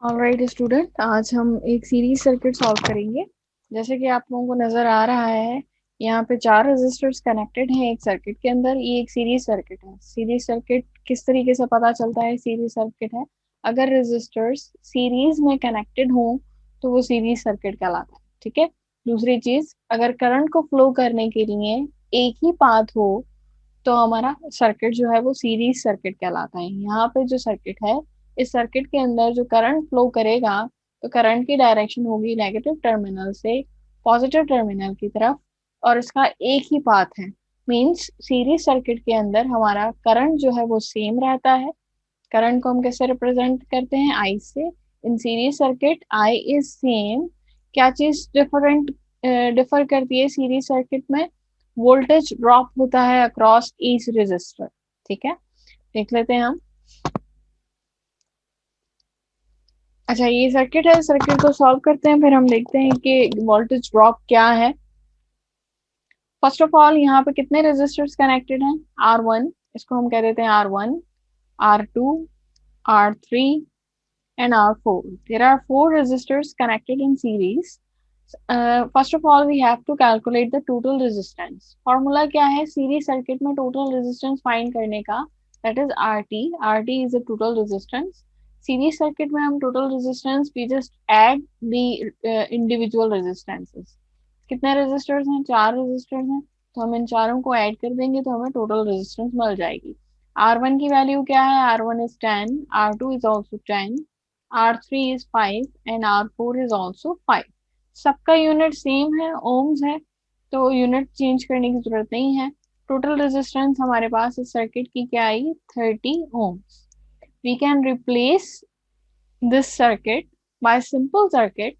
Alright student, आज हम एक सीरीज सर्किट सॉल्व करेंगे। जैसे कि आप लोगों को नजर आ रहा है, यहाँ पे 4 रेजिस्टर्स कनेक्टेड हैं एक सर्किट के अंदर। ये एक सीरीज सर्किट है। सीरीज सर्किट किस तरीके से पता चलता है सीरीज सर्किट है? अगर रेजिस्टर्स सीरीज में कनेक्टेड हों तो वो सीरीज सर्किट कहलाता है। ठीक है। दूसरी चीज, अगर करंट को फ्लो करने के लिए एक ही पाथ हो तो हमारा सर्किट जो है वो सीरीज सर्किट कहलाता है। यहाँ पे जो सर्किट है, इस सर्किट के अंदर जो करंट फ्लो करेगा तो करंट की डायरेक्शन होगी नेगेटिव टर्मिनल से पॉजिटिव टर्मिनल की तरफ, और इसका एक ही पाथ है। मींस सीरीज सर्किट के अंदर हमारा करंट जो है वो सेम रहता है। करंट को हम कैसे रिप्रेजेंट करते हैं? आई से। In series circuit I is same. क्या चीज डिफर करती है सीरीज सर्किट में? वोल्टेज ड्रॉप होता है अक्रॉस ईच रेजिस्टर। ठीक है, देख लेते हैं हम। अच्छा, ये सर्किट है, सर्किट को सॉल्व करते हैं, फिर हम देखते हैं कि वोल्टेज ड्रॉप क्या है। फर्स्ट ऑफ ऑल, यहाँ पे कितने रेजिस्टर्स कनेक्टेड हैं? R1, इसको हम कह देते हैं R1, R2, R3 and R4. There are 4 resistors connected in series. First of all, we have to calculate the total resistance. Formula क्या है सीरीज सर्किट में total resistance find करने का? That is RT. RT is the total resistance. Series circuit में हम total resistance we just add the individual resistances. कितने resistors हैं? 4 resistors हैं, तो हम इन चारों को ऐड कर देंगे तो हमें टोटल रेजिस्टेंस मिल जाएगी। R1 की वैल्यू क्या है? R1 is 10, R2 is also 10, R3 is 5 and R4 is also 5. सबका यूनिट सेम है, ओम्स है, तो यूनिट चेंज करने की जरूरत नहीं है। टोटल रेजिस्टेंस हमारे पास इस सर्किट की क्या आई? 30 ohms. We can replace this circuit by simple circuit.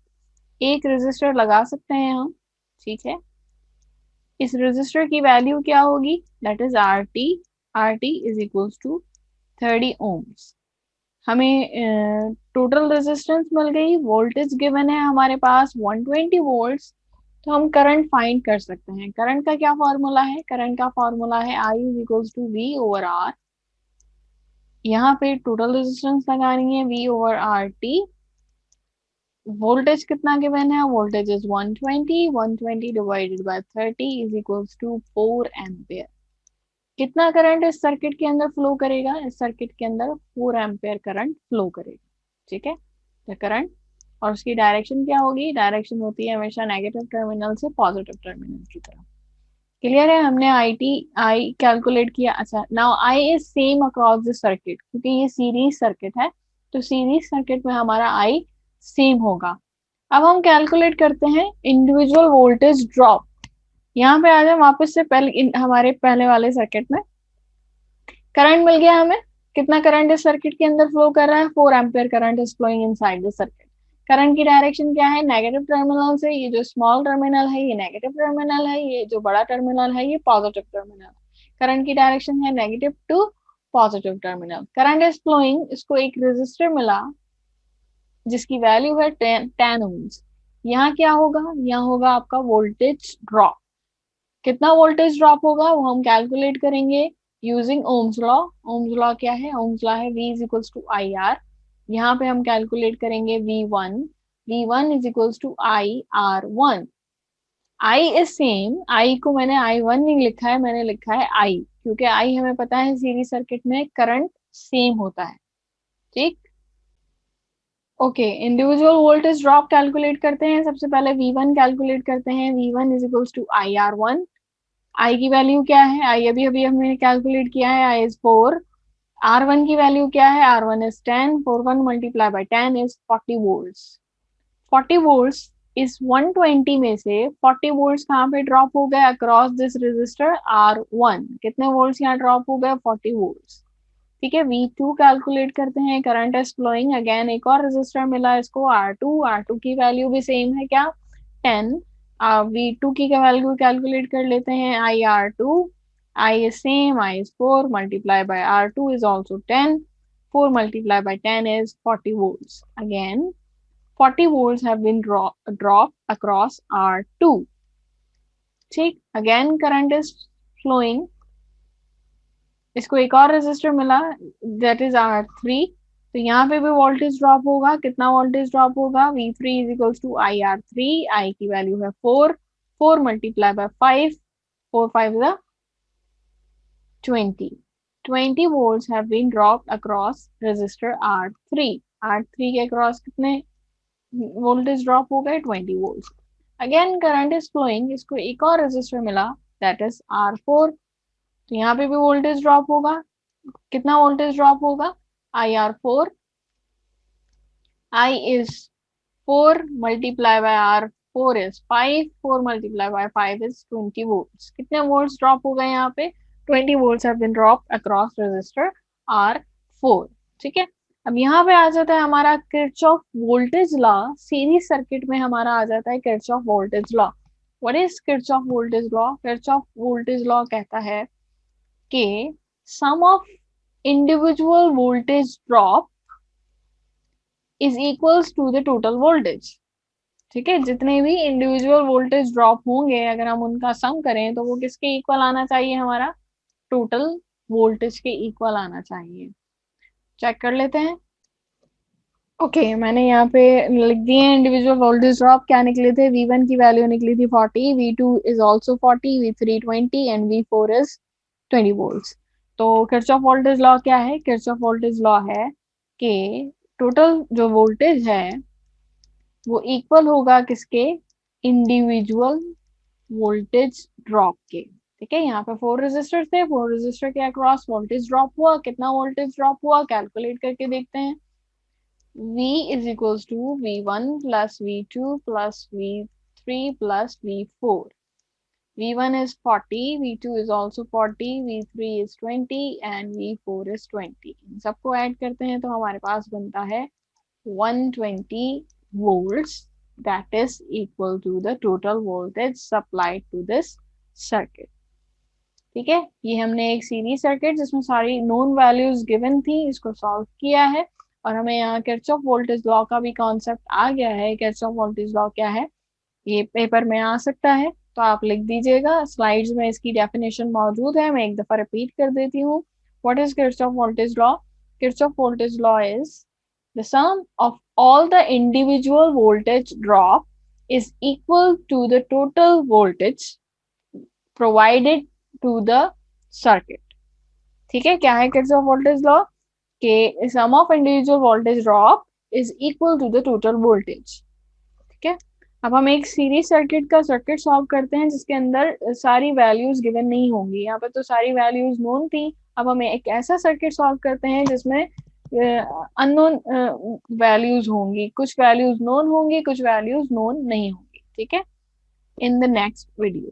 एक रेजिस्टर लगा सकते हैं हम। ठीक है, इस रेजिस्टर की वैल्यू क्या होगी? That is R T. R T is equals to 30 ohms. हमें टोटल रेजिस्टेंस मिल गई। वोल्टेज गिवन है हमारे पास 120 वोल्ट्स, तो हम करंट फाइंड कर सकते हैं। करंट का क्या फॉर्मूला है? करंट का फॉर्मूला है I is equals to V over R. यहाँ पे टोटल रेजिस्टेंस लगानी है V over R T. Voltage कितना गिवन है? Voltage is 120। 120 divided by 30 is equals to 4 ampere. कितना करंट इस सर्किट के अंदर फ्लो करेगा? इस सर्किट के अंदर 4 एम्पियर करंट फ्लो करेगा। ठीक है, तो करंट और उसकी डायरेक्शन क्या होगी? डायरेक्शन होती है हमेशा नेगेटिव टर्मिनल से पॉजिटिव टर्मिनल की तरफ। क्लियर है? हमने आई कैलकुलेट किया। अच्छा, now I is same across this circuit, क्योंकि ये सीरीज सर्किट है तो सीरीज सर्किट में हमारा आई सेम होगा। अब हम कैलकुलेट करते हैं इंडिविजुअल वोल्टेज ड्रॉप। यहाँ पे आ जाए वापस से पहले हमारे पहले वाले सर्किट में। करंट मिल गया हमें। कितना करंट इस सर्किट के अंदर फ्लो कर रहा है? 4 ampere current is flowing inside the circuit. Current की डायरेक्शन क्या है? नेगेटिव टर्मिनल से, ये जो स्मॉल टर्मिनल है ये नेगेटिव टर्मिनल है, ये जो बड़ा टर्मिनल है ये पॉजिटिव टर्मिनल। करंट की डायरेक्शन है negative to positive terminal. Current is flowing. इसको एक रेजिस्टर मिला जिसकी वैल्यू है 10 ओम्स। यहाँ क्या होगा? यहाँ होगा आपका वोल्टेज ड्रॉप। कितना वोल्टेज ड्रॉप होगा वो हम कैलकुलेट करेंगे using Ohm's law. Ohm's law क्या है? ओम्स लॉ है V is equals to I R. यहाँ पे हम कैलकुलेट करेंगे V1। V1 is equals to I R one. I is same. I को मैंने I1 नहीं लिखा है, मैंने लिखा है आई, क्योंकि आई हमें पता है सीरीज सर्किट में करंट सेम होता है। ठीक, okay. Individual voltage drop calculate करते हैं। सबसे पहले V1 कैलकुलेट करते हैं। V1 is equals to I R one. I की वैल्यू क्या है? आई अभी अभी हमने कैलकुलेट किया है, आई इज 4। R1 की वैल्यू क्या है? R1 is 10। 41 multiply by 10 is 40 volts. 40 volts इस 120 में से 40 वोल्ट्स कहाँ पे ड्रॉप हो गए? Across this resistor R1। कितने वोल्ट्स यहाँ ड्रॉप हो गए? 40 वोल्ट्स। ठीक है, V2 कैलकुलेट करते हैं। Current is flowing. अगेन एक और रेजिस्टर मिला इसको R2। R2 की वैल्यू भी सेम है क्या? 10। V2 की वैल्यू कैलकुलेट कर लेते हैं। I R two. I is same. I is 4 multiply by R2 is also 10. 4 multiply by 10 is 40 volts. Again, 40 volts have been dropped across R2. ठीक, again current is flowing. इसको एक और resistor मिला, that is R3. तो यहाँ पे भी voltage drop होगा, कितना वोल्टेज ड्रॉप होगा, V3 is equals to IR3, आई की वैल्यू है 4, 4 multiply by 5, 4 5 is 20, 20 volts have been dropped across resistor R3, R3 के अक्रॉस कितने वोल्टेज ड्रॉप हो गए, 20 volts. Again current is flowing, इसको एक और रेजिस्टर मिला दैट इज R4, तो यहाँ पे भी वोल्टेज ड्रॉप होगा, कितना वोल्टेज ड्रॉप होगा, IR4, I is 4 multiplied by R4 is 5, 4 multiplied by 5 is 20 volts. कितने volts drop हो गए यहाँ पे, 20 volts have been dropped across resistor R4. ठीक है, अब यहाँ पे आ जाता है हमारा Kirchhoff voltage law, series circuit में हमारा आ जाता है Kirchhoff voltage law. What is Kirchhoff voltage law? Kirchhoff voltage law कहता है कि sum of individual voltage drop is equals to the total voltage. ठीक है, जितने भी इंडिविजुअल वोल्टेज ड्रॉप होंगे अगर हम उनका सम करें तो वो किसके इक्वल आना चाहिए, हमारा टोटल वोल्टेज के इक्वल आना चाहिए. चेक कर लेते हैं. ओके मैंने यहाँ पे लिख दिए इंडिविजुअल वोल्टेज ड्रॉप क्या निकले थे, V1 की वैल्यू निकली थी 40, V2 is also 40, V3 20 and V4 is 20 volts. तो किरचॉफ वोल्टेज लॉ क्या है, किरचॉफ वोल्टेज लॉ है कि टोटल जो वोल्टेज है वो इक्वल होगा किसके, इंडिविजुअल वोल्टेज ड्रॉप के. ठीक है, यहाँ पे 4 रेजिस्टर थे, 4 रेजिस्टर के अक्रॉस वोल्टेज ड्रॉप हुआ, कितना वोल्टेज ड्रॉप हुआ कैलकुलेट करके देखते हैं. V is equals to V1 plus V2 plus V3 plus V4. V1 is 40, V2 is also 40, V3 is 20 and V4 is 20. इन सबको ऐड करते हैं तो हमारे पास बनता है 120 volts, that is equal to the total voltage supplied to this circuit. ठीक है, ये हमने एक सीरीज सर्किट जिसमें सारी नोन वैल्यूज गिवन थी इसको सॉल्व किया है और हमें यहाँ किरचॉफ वोल्टेज लॉ का भी कॉन्सेप्ट आ गया है. किरचॉफ वोल्टेज लॉ क्या है ये पेपर में आ सकता है तो आप लिख दीजिएगा, स्लाइड्स में इसकी डेफिनेशन मौजूद है, मैं एक दफा रिपीट कर देती हूँ. What is Kirchhoff voltage law? Kirchhoff voltage law is the sum of all the individual voltage drop is equal to the total voltage provided to the circuit. ठीक है, क्या है किरचॉफ वोल्टेज लॉ के sum of individual voltage drop is equal to the total voltage. ठीक है, अब हम एक सीरीज सर्किट का सर्किट सॉल्व करते हैं जिसके अंदर सारी वैल्यूज गिवन नहीं होंगी, यहाँ पे तो सारी वैल्यूज नोन थी. अब हम एक ऐसा सर्किट सॉल्व करते हैं जिसमें अननोन वैल्यूज होंगी, कुछ वैल्यूज नोन होंगी, कुछ वैल्यूज नोन नहीं होंगी. ठीक है, इन द नेक्स्ट वीडियो.